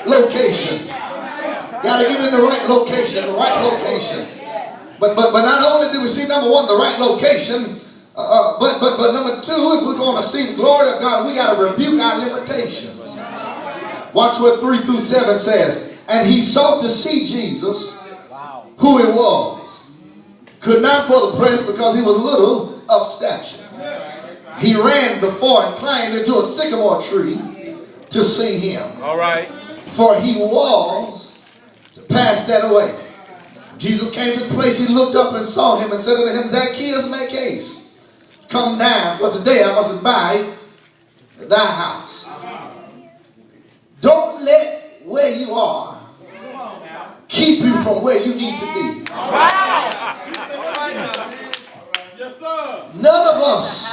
location. Got to get in the right location, the right location. But not only do we see, number one, the right location, but number two, if we're going to see the glory of God, we got to rebuke our limitations. Watch what 3 through 7 says. And he sought to see Jesus, who he was. Could not for the press because he was little of stature. He ran before and climbed into a sycamore tree to see him. All right. For he was to pass that away. Jesus came to the place, he looked up and saw him and said unto him, Zacchaeus, make haste. Come down, for today I must abide at thy house. Don't let where you are keep you from where you need to be. None of us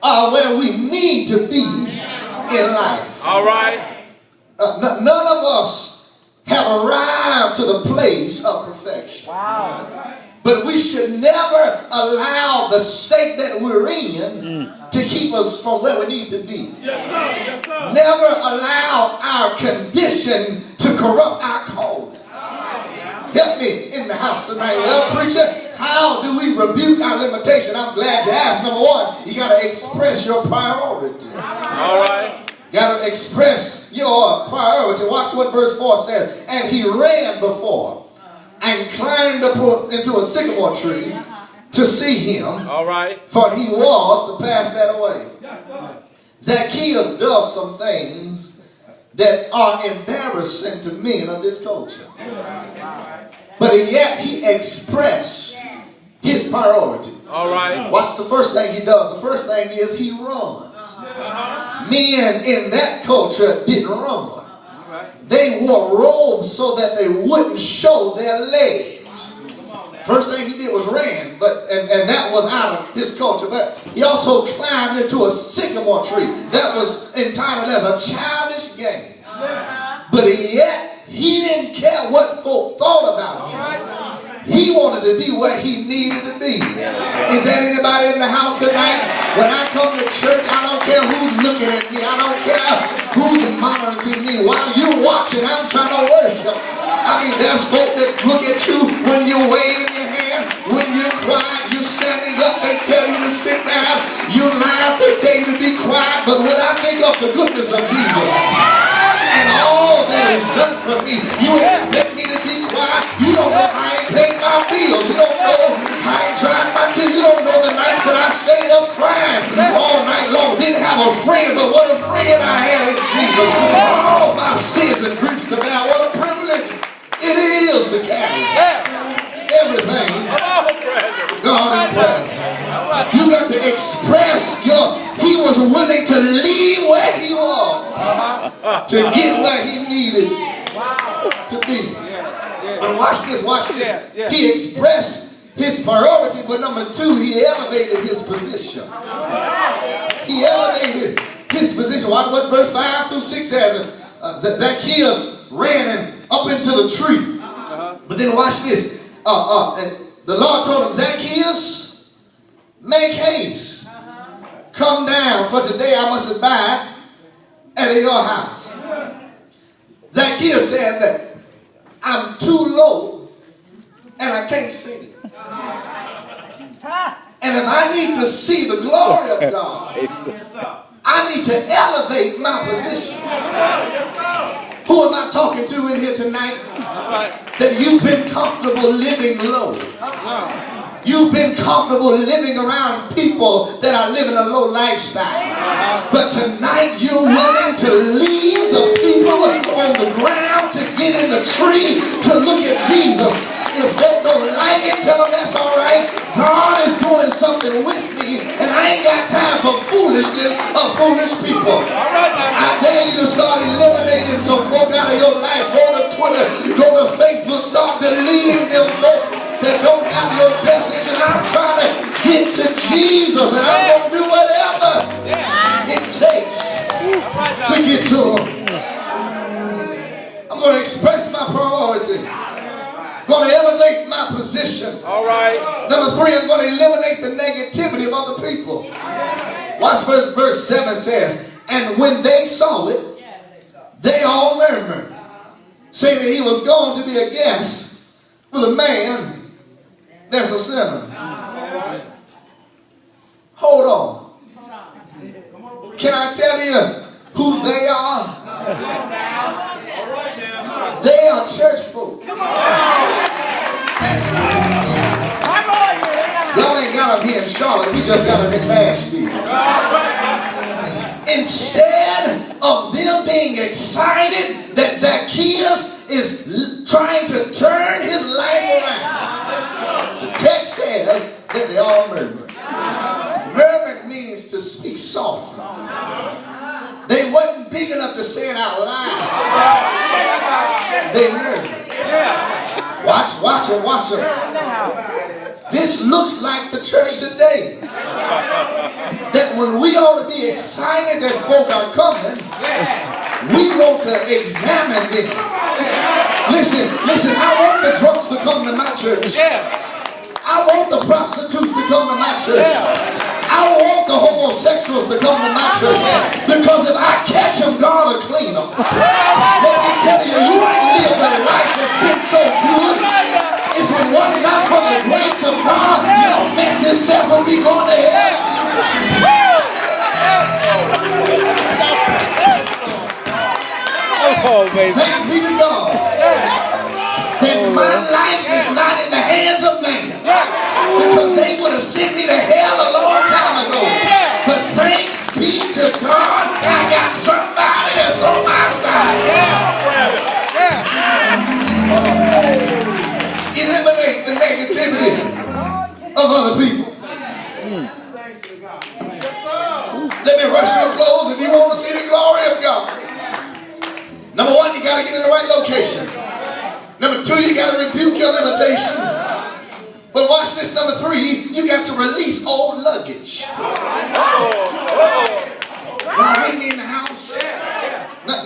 are where we need to be in life. All right. None of us have arrived to the place of perfection. But we should never allow the state that we're in to keep us from where we need to be. Never allow our condition to corrupt our calling. Help me in the house tonight. Well, preacher, how do we rebuke our limitation? I'm glad you asked. Number one, you got to express your priority. All right. You got to express your priority. Watch what verse 4 says. And he ran before and climbed up into a sycamore tree to see him. All right. For he was to pass that away. Zacchaeus does some things that are embarrassing to men of this culture. But yet he expressed his priority. All right. Watch the first thing he does. The first thing is he runs. Men in that culture didn't run. They wore robes so that they wouldn't show their legs. First thing he did was ran, and that was out of his culture. But he also climbed into a sycamore tree. That was entitled as a childish game. But yet he didn't care what folk thought about him. He wanted to be where he needed to be. Is there anybody in the house tonight? When I come to church, I don't care who's looking at me. I don't care who's monitoring me. While you're watching, I'm trying to worship. I mean, there's folk that look at you when you're waving your hand, when you're crying, you're standing up, they tell you to sit down. You laugh, they tell you to be quiet. But when I think of the goodness of Jesus and all that is done for me, you expect me to be quiet? You don't know I ain't paid my bills. You don't know I ain't trying my teeth. You don't know the nights that I stayed up crying all night long. Didn't have a friend, but what a friend I had in Jesus. All my sins and griefs to bear. What a privilege it is to carry everything God in prayer. You got to express he was willing to leave where he was to get where he needed to be. But watch this, watch this. He expressed his priority, but number two, he elevated his position. He elevated his position. Watch what verse 5 through 6 says. Zacchaeus ran and up into the tree. But then watch this. The Lord told him, Zacchaeus, make haste. Come down, for today I must abide at your house. Zacchaeus said that I'm too low and I can't see. And if I need to see the glory of God, I need to elevate my position. Who am I talking to in here tonight? That you've been comfortable living low. You've been comfortable living around people that are living a low lifestyle. But tonight you're willing to leave the people on the ground to get in the tree to look at Jesus. If they don't like it, tell them that's all right. God is doing something with me, and I ain't got time for foolishness of foolish people. I dare you to start eliminating some folk out of your life. Go to Twitter, go to Facebook, start deleting them folks that don't have your best interest. I'm trying to get to Jesus, and I'm going to do whatever it takes to get to him. I'm going to express my priority. I'm going to elevate my position. All right. Number three, I'm going to eliminate the negativity of other people. Watch verse 7 says, and when they saw it, they all murmured. saying that he was going to be a guest with a man that's a sinner. Hold on. Can I tell you who they are? They are church folk. Y'all ain't got them here in Charlotte. We just got them in Nashville. Instead of them being excited that Zacchaeus is trying to turn his life around, the text says that they all murmured. Murmured means to speak softly. They wasn't big enough to say it out loud. They murmured. Watch them. This looks like the church today. That when we ought to be excited that folk are coming, we want to examine them. Listen, I want the drunks to come to my church. I want the prostitutes to come to my church. I want the homosexuals to come to my church. Because if I catch them, God will clean them. Let me tell you, you ain't lived a life that's been so good. If it was not for the grace of God, your mess itself would be going to hell. Thanks be to God that my life is not in the hands of man, because they would have sent me to hell a long time ago. But thanks be to God, I got somebody that's on my side. Eliminate the negativity of other people. Let me rush your clothes if you want to see the glory of God. Number one, you got to get in the right location. Number two, you got to rebuke your limitations. But watch this. Number three, you got to release old luggage. Y'all with me in the house?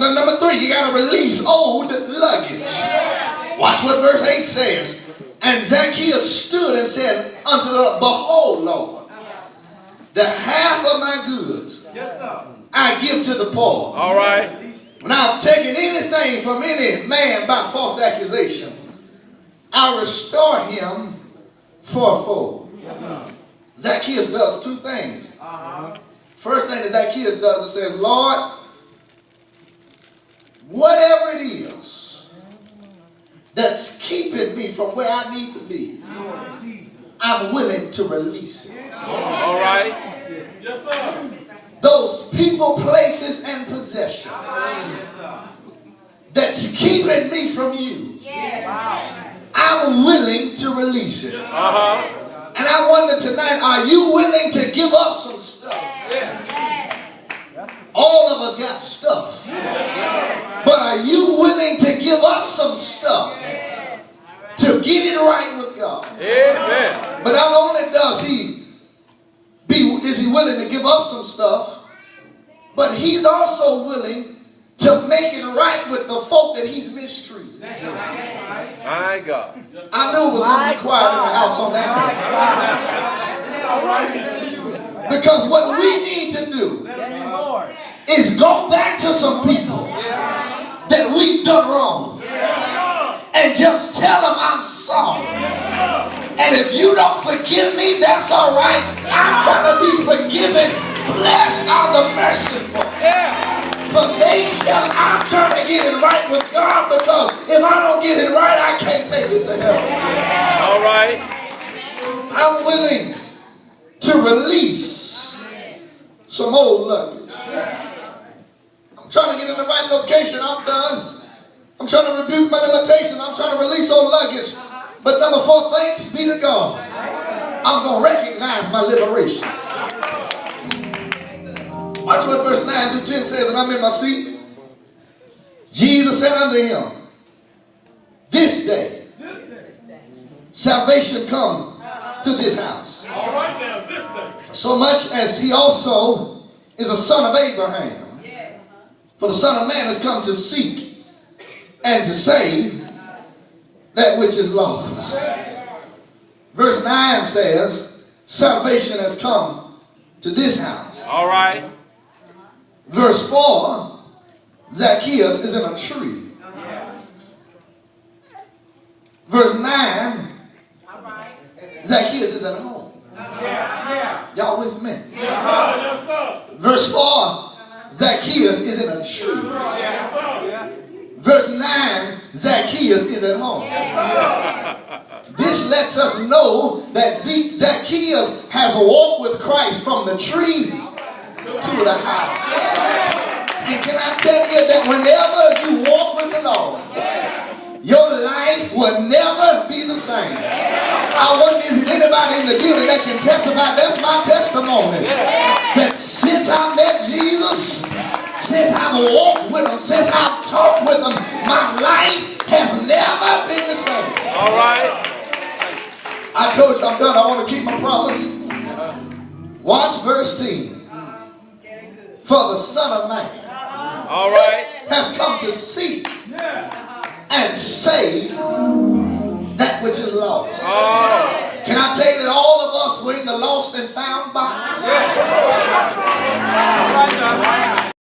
Number three, you got to release old luggage. Watch what verse 8 says. And Zacchaeus stood and said unto the Lord, behold, Lord, the half of my goods I give to the poor. All right. When I've taken anything from any man by false accusation, I restore him fourfold. Zacchaeus does two things. First thing that Zacchaeus does, it says, Lord, whatever it is that's keeping me from where I need to be, I'm willing to release it. All right. Yes, sir. Those people, places, and possessions that's keeping me from you, I'm willing to release it. And I wonder tonight, are you willing to give up some stuff? All of us got stuff. But are you willing to give up some stuff to get it right with God? Amen. But not only is he willing to give up some stuff, but he's also willing to make it right with the folk that he's mistreated. My God. I knew it was going to be quiet in the house on that night. Because what we need to do is go back to some people that we've done wrong and just tell them I'm sorry. And if you don't forgive me, that's all right. I'm trying to be forgiven. Blessed are the merciful. For they shall, I'm trying to get it right with God, because if I don't get it right, I can't make it to heaven. All right. I'm willing to release some old luggage. I'm trying to get in the right location. I'm done. I'm trying to rebuke my limitation. I'm trying to release old luggage. But number four, thanks be to God, I'm going to recognize my liberation. Watch what verse 9 through 10 says, and I'm in my seat. Jesus said unto him, this day salvation come to this house. All right now, this day. So much as he also is a son of Abraham. For the Son of Man has come to seek and to save that which is lost. Verse 9 says, salvation has come to this house. All right. Verse 4, Zacchaeus is in a tree. verse 9, Zacchaeus is at home. Y'all with me? Yes, sir. Yes, sir. Verse 4, Zacchaeus is in a tree. Yes, sir. Verse 9, Zacchaeus is at home. This lets us know that Zacchaeus has walked with Christ from the tree to the house. And can I tell you that whenever you walk with the Lord, your life will never be the same. I wonder, is there anybody in the building that can testify? That's my testimony. That since I met Jesus, since I've walked with him, since I've talked with him, my life has never been the same. All right. I told you I'm done. I want to keep my promise. Watch verse 10. For the Son of Man All right. has come to seek and save that which is lost. Oh. Can I tell you that all of us were in the lost and found box? All right now.